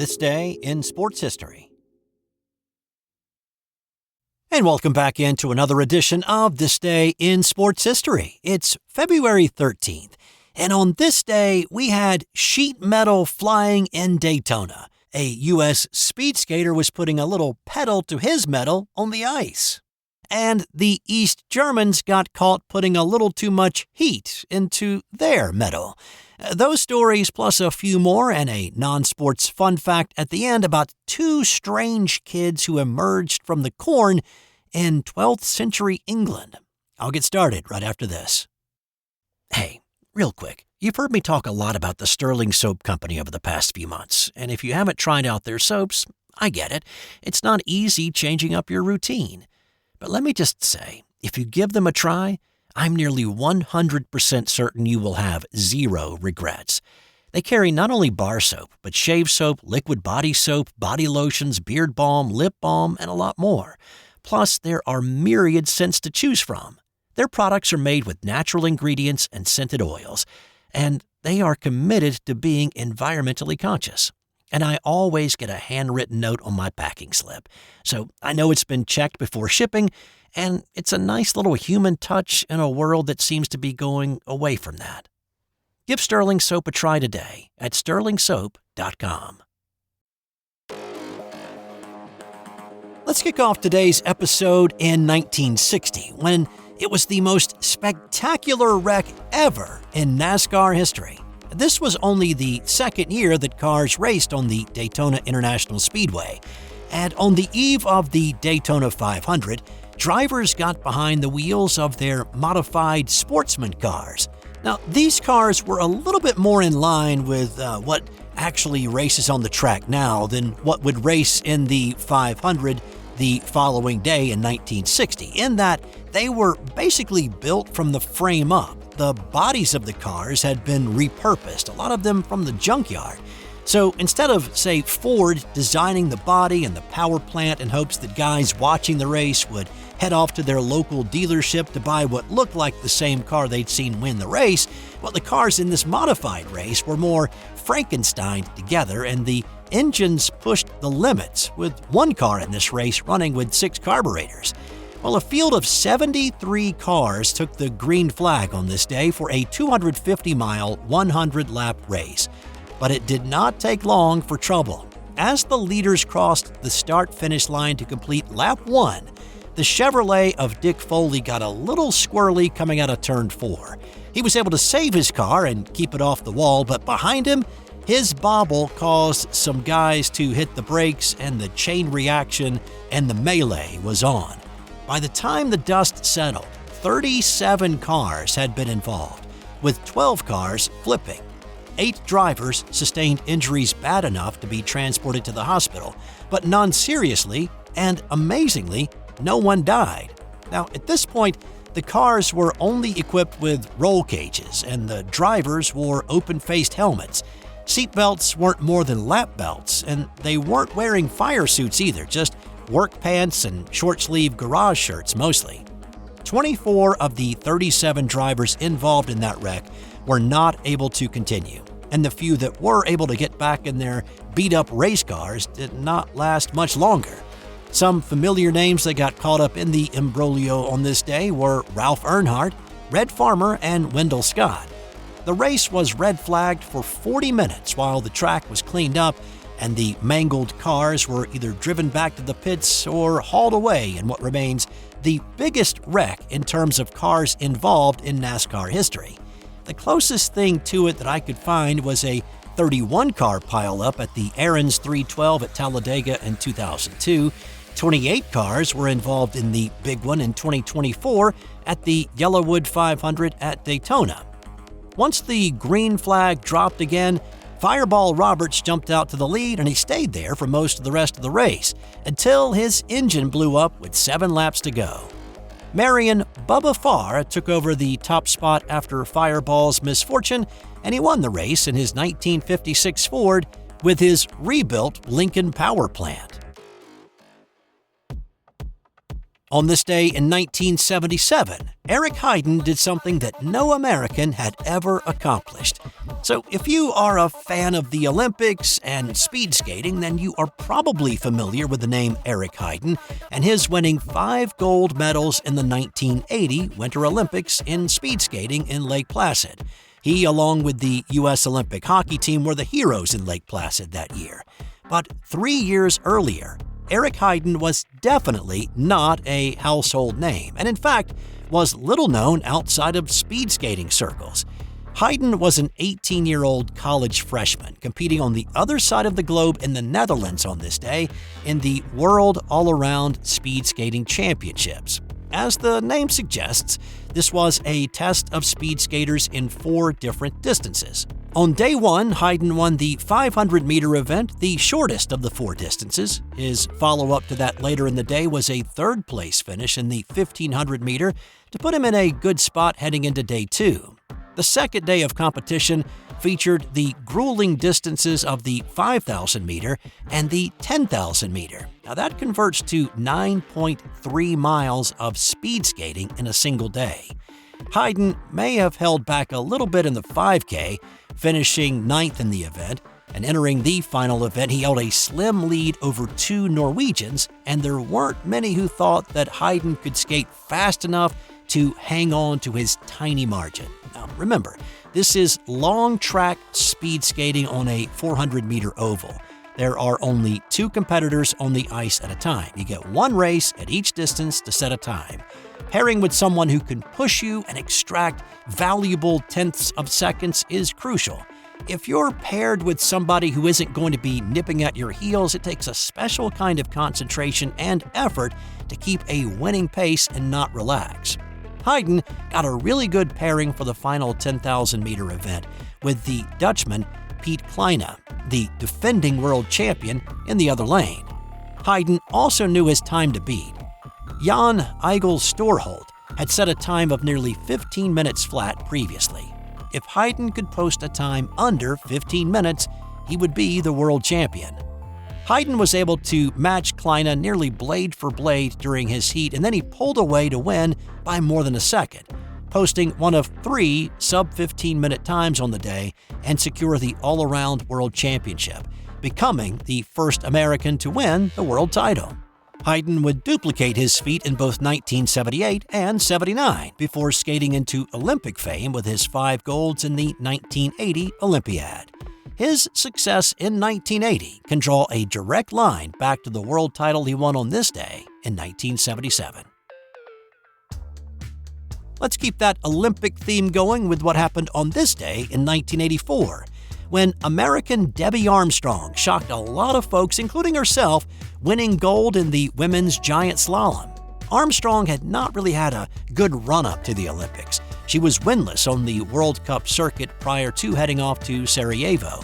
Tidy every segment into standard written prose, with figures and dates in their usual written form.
This Day in Sports History. And welcome back into another edition of This Day in Sports History. It's February 13th, and on this day, we had sheet metal flying in Daytona. A U.S. speed skater was putting a little pedal to his metal on the ice. And the East Germans got caught putting a little too much heat into their metal. Those stories plus a few more and a non-sports fun fact at the end about two strange kids who emerged from the corn in 12th century England. I'll get started right after this. Hey, real quick, you've heard me talk a lot about the Sterling Soap Company over the past few months, and if you haven't tried out their soaps, I get it. It's not easy changing up your routine. But let me just say, if you give them a try, I'm nearly 100% certain you will have zero regrets. They carry not only bar soap, but shave soap, liquid body soap, body lotions, beard balm, lip balm, and a lot more. Plus, there are myriad scents to choose from. Their products are made with natural ingredients and scented oils, and they are committed to being environmentally conscious. And I always get a handwritten note on my packing slip, so I know it's been checked before shipping, and it's a nice little human touch in a world that seems to be going away from that. Give Sterling Soap a try today at sterlingsoap.com. Let's kick off today's episode in 1960, when it was the most spectacular wreck ever in NASCAR history. This was only the second year that cars raced on the Daytona International Speedway, and on the eve of the Daytona 500, drivers got behind the wheels of their modified sportsman cars. Now, these cars were a little bit more in line with what actually races on the track now than what would race in the 500 the following day in 1960, in that they were basically built from the frame up. The bodies of the cars had been repurposed, a lot of them from the junkyard. So instead of, say, Ford designing the body and the power plant in hopes that guys watching the race would head off to their local dealership to buy what looked like the same car they'd seen win the race, well, the cars in this modified race were more Frankensteined together, and the engines pushed the limits, with one car in this race running with 6 carburetors. Well, a field of 73 cars took the green flag on this day for a 250-mile, 100-lap race. But it did not take long for trouble. As the leaders crossed the start-finish line to complete lap 1, the Chevrolet of Dick Foley got a little squirrely coming out of turn 4. He was able to save his car and keep it off the wall, but behind him, his bobble caused some guys to hit the brakes, and the chain reaction and the melee was on. By the time the dust settled, 37 cars had been involved, with 12 cars flipping. 8 drivers sustained injuries bad enough to be transported to the hospital, but none seriously, and amazingly, no one died. Now, at this point, the cars were only equipped with roll cages, and the drivers wore open-faced helmets. Seatbelts weren't more than lap belts, and they weren't wearing fire suits either, just work pants and short-sleeve garage shirts mostly. 24 of the 37 drivers involved in that wreck were not able to continue, and the few that were able to get back in their beat-up race cars did not last much longer. Some familiar names that got caught up in the imbroglio on this day were Ralph Earnhardt, Red Farmer, and Wendell Scott. The race was red-flagged for 40 minutes while the track was cleaned up, and the mangled cars were either driven back to the pits or hauled away in what remains the biggest wreck in terms of cars involved in NASCAR history. The closest thing to it that I could find was a 31-car pileup at the Aaron's 312 at Talladega in 2002. 28 cars were involved in the big one in 2024 at the Yellowwood 500 at Daytona. Once the green flag dropped again, Fireball Roberts jumped out to the lead, and he stayed there for most of the rest of the race until his engine blew up with 7 laps to go. Marion Bubba Farr took over the top spot after Fireball's misfortune, and he won the race in his 1956 Ford with his rebuilt Lincoln power plant. On this day in 1977, Eric Heiden did something that no American had ever accomplished. So if you are a fan of the Olympics and speed skating, then you are probably familiar with the name Eric Heiden and his winning 5 gold medals in the 1980 Winter Olympics in speed skating in Lake Placid. He, along with the U.S. Olympic hockey team, were the heroes in Lake Placid that year. But 3 years earlier, Eric Heiden was definitely not a household name, and in fact, was little known outside of speed skating circles. Heiden was an 18-year-old college freshman competing on the other side of the globe in the Netherlands on this day in the World All-Around Speed Skating Championships. As the name suggests, this was a test of speed skaters in 4 different distances. On day 1, Heiden won the 500-meter event, the shortest of the 4 distances. His follow-up to that later in the day was a 3rd-place finish in the 1,500-meter to put him in a good spot heading into day 2. The second day of competition featured the grueling distances of the 5,000-meter and the 10,000-meter. Now that converts to 9.3 miles of speed skating in a single day. Heiden may have held back a little bit in the 5K, finishing 9th in the event, and entering the final event he held a slim lead over 2 Norwegians, and there weren't many who thought that Heiden could skate fast enough to hang on to his tiny margin. Now remember, this is long track speed skating on a 400-meter oval. There are only 2 competitors on the ice at a time. You get 1 race at each distance to set a time. Pairing with someone who can push you and extract valuable tenths of seconds is crucial. If you're paired with somebody who isn't going to be nipping at your heels, it takes a special kind of concentration and effort to keep a winning pace and not relax. Heiden got a really good pairing for the final 10,000-meter event with the Dutchman Piet Kleine, the defending world champion, in the other lane. Heiden also knew his time to beat. Jan Eigil Storholt had set a time of nearly 15 minutes flat previously. If Heiden could post a time under 15 minutes, he would be the world champion. Heiden was able to match Kleine nearly blade for blade during his heat, and then he pulled away to win by more than a second, posting one of 3 sub-15-minute times on the day and secure the all-around world championship, becoming the first American to win the world title. Heiden would duplicate his feat in both 1978 and 79 before skating into Olympic fame with his 5 golds in the 1980 Olympiad. His success in 1980 can draw a direct line back to the world title he won on this day in 1977. Let's keep that Olympic theme going with what happened on this day in 1984, when American Debbie Armstrong shocked a lot of folks, including herself, winning gold in the women's giant slalom. Armstrong had not really had a good run-up to the Olympics. She was winless on the World Cup circuit prior to heading off to Sarajevo.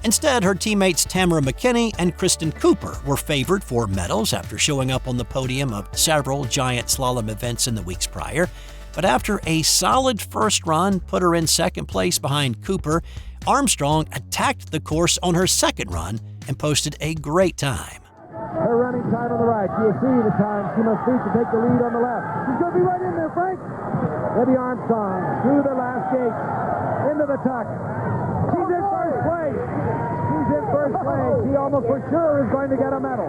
Instead, her teammates Tamara McKinney and Kristen Cooper were favored for medals after showing up on the podium of several giant slalom events in the weeks prior. But after a solid first run put her in second place behind Cooper, Armstrong attacked the course on her second run and posted a great time. Her running time on the right. You'll see the time she must beat to take the lead on the left. She's going to be right in there, Frank. Debbie Armstrong through the last gate, into the tuck. She's in first place. She's in first place. She almost for sure is going to get a medal.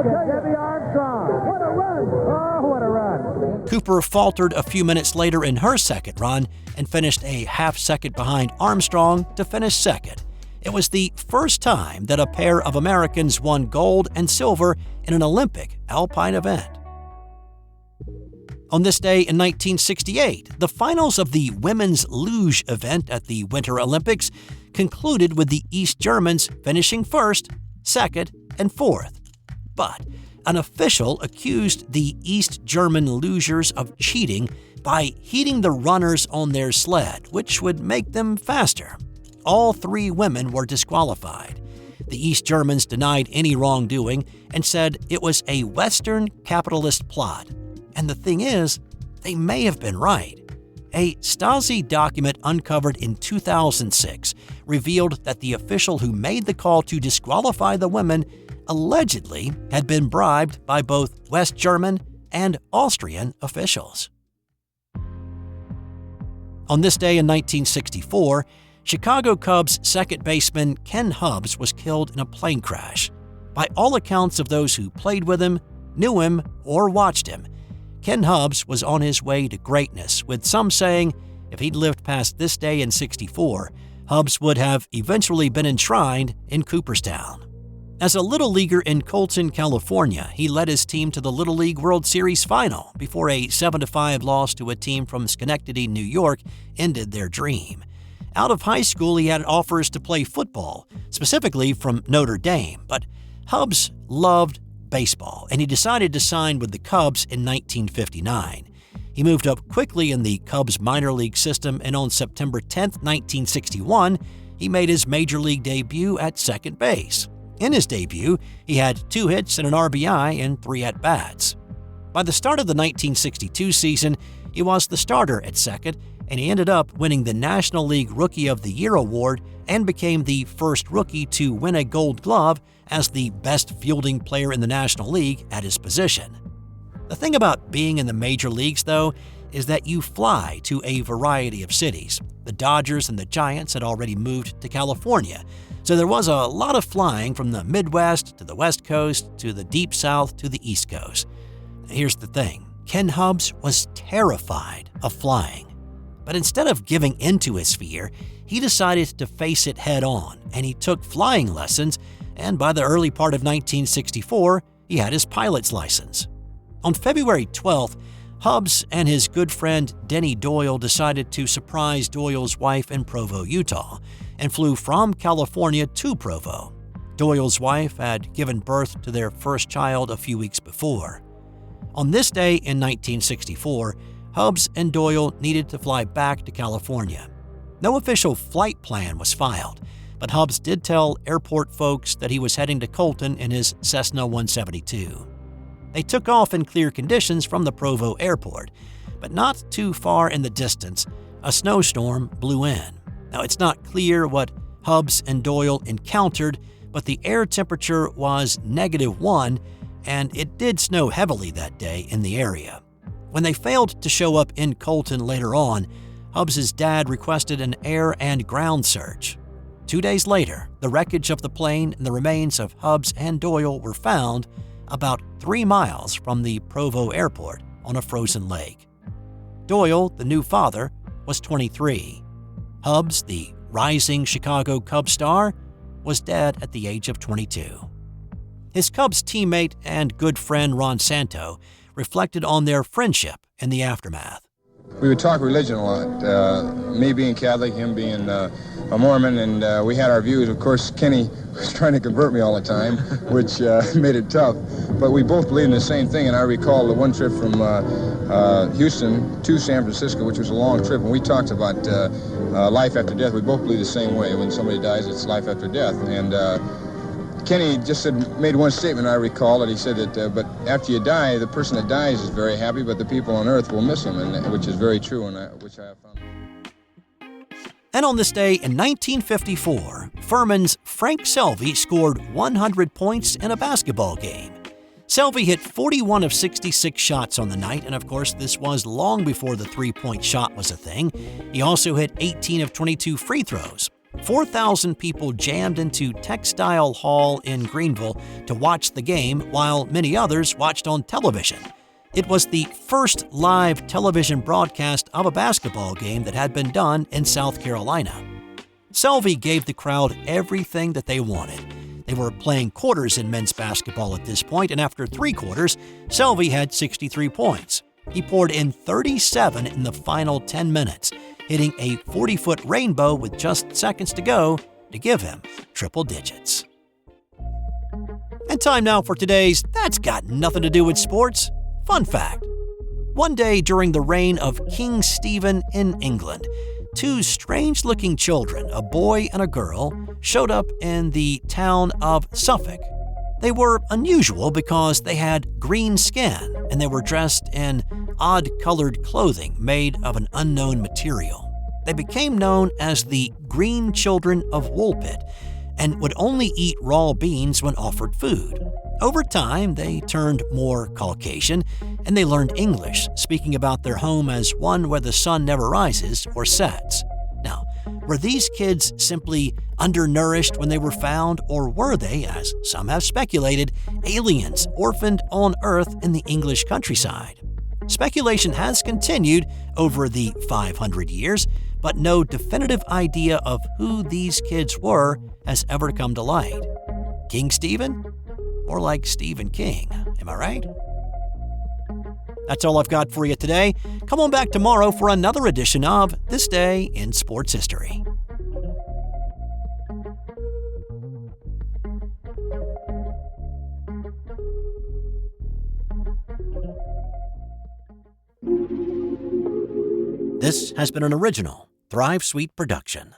Debbie Armstrong. What a run. Oh, what a run. Cooper faltered a few minutes later in her second run and finished a half-second behind Armstrong to finish second. It was the first time that a pair of Americans won gold and silver in an Olympic alpine event. On this day in 1968, the finals of the women's luge event at the Winter Olympics concluded with the East Germans finishing first, second, and fourth. But an official accused the East German lugers of cheating by heating the runners on their sled, which would make them faster. All 3 women were disqualified. The East Germans denied any wrongdoing and said it was a Western capitalist plot. And the thing is, they may have been right. A Stasi document uncovered in 2006 revealed that the official who made the call to disqualify the women allegedly had been bribed by both West German and Austrian officials. On this day in 1964, Chicago Cubs second baseman Ken Hubbs was killed in a plane crash. By all accounts of those who played with him, knew him, or watched him, Ken Hubbs was on his way to greatness, with some saying if he'd lived past this day in '64, Hubbs would have eventually been enshrined in Cooperstown. As a Little Leaguer in Colton, California, he led his team to the Little League World Series final before a 7-5 loss to a team from Schenectady, New York, ended their dream. Out of high school, he had offers to play football, specifically from Notre Dame, but Hubbs loved baseball, and he decided to sign with the Cubs in 1959. He moved up quickly in the Cubs minor league system, and on September 10, 1961, he made his major league debut at second base. In his debut, he had 2 hits and an RBI in 3 at-bats. By the start of the 1962 season, he was the starter at second, and he ended up winning the National League Rookie of the Year award and became the first rookie to win a Gold Glove as the best fielding player in the National League at his position. The thing about being in the major leagues, though, is that you fly to a variety of cities. The Dodgers and the Giants had already moved to California, so there was a lot of flying from the Midwest to the West Coast to the Deep South to the East Coast. Here's the thing, Ken Hubbs was terrified of flying. But instead of giving into his fear, he decided to face it head on, and he took flying lessons, and by the early part of 1964, he had his pilot's license. On February 12th, Hubbs and his good friend Denny Doyle decided to surprise Doyle's wife in Provo, Utah, and flew from California to Provo. Doyle's wife had given birth to their first child a few weeks before. On this day in 1964, Hubbs and Doyle needed to fly back to California. No official flight plan was filed, but Hubbs did tell airport folks that he was heading to Colton in his Cessna 172. They took off in clear conditions from the Provo airport, but not too far in the distance, a snowstorm blew in. Now, it's not clear what Hubbs and Doyle encountered, but the air temperature was -1, and it did snow heavily that day in the area. When they failed to show up in Colton later on, Hubbs' dad requested an air and ground search. 2 days later, the wreckage of the plane and the remains of Hubbs and Doyle were found about 3 miles from the Provo airport on a frozen lake. Doyle, the new father, was 23. Hubbs, the rising Chicago Cubs star, was dead at the age of 22. His Cubs teammate and good friend Ron Santo reflected on their friendship in the aftermath. We would talk religion a lot, me being Catholic, him being a Mormon, and we had our views. Of course, Kenny was trying to convert me all the time, which made it tough. But we both believed in the same thing, and I recall the one trip from Houston to San Francisco, which was a long trip, and we talked about life after death. We both believe the same way. When somebody dies, it's life after death. And Kenny just made one statement, I recall, that he said that, but after you die, the person that dies is very happy, but the people on earth will miss him, and which is very true, and which I have found. And on this day in 1954, Furman's Frank Selvy scored 100 points in a basketball game. Selvy hit 41 of 66 shots on the night, and of course this was long before the three-point shot was a thing. He also hit 18 of 22 free throws. 4,000 people jammed into Textile Hall in Greenville to watch the game, while many others watched on television. It was the first live television broadcast of a basketball game that had been done in South Carolina. Selvy gave the crowd everything that they wanted. They were playing quarters in men's basketball at this point, and after 3 quarters, Selvy had 63 points. He poured in 37 in the final 10 minutes, hitting a 40-foot rainbow with just seconds to go to give him triple digits. And time now for today's That's Got Nothing to Do with Sports fun fact. One day during the reign of King Stephen in England, 2 strange-looking children, a boy and a girl, showed up in the town of Suffolk. They were unusual because they had green skin and they were dressed in odd-colored clothing made of an unknown material. They became known as the Green Children of Woolpit and would only eat raw beans when offered food. Over time, they turned more Caucasian, and they learned English, speaking about their home as one where the sun never rises or sets. Now, were these kids simply undernourished when they were found, or were they, as some have speculated, aliens orphaned on Earth in the English countryside? Speculation has continued over the 500 years, but no definitive idea of who these kids were has ever come to light. King Stephen? More like Stephen King, am I right? That's all I've got for you today. Come on back tomorrow for another edition of This Day in Sports History. This has been an original Thrive Suite production.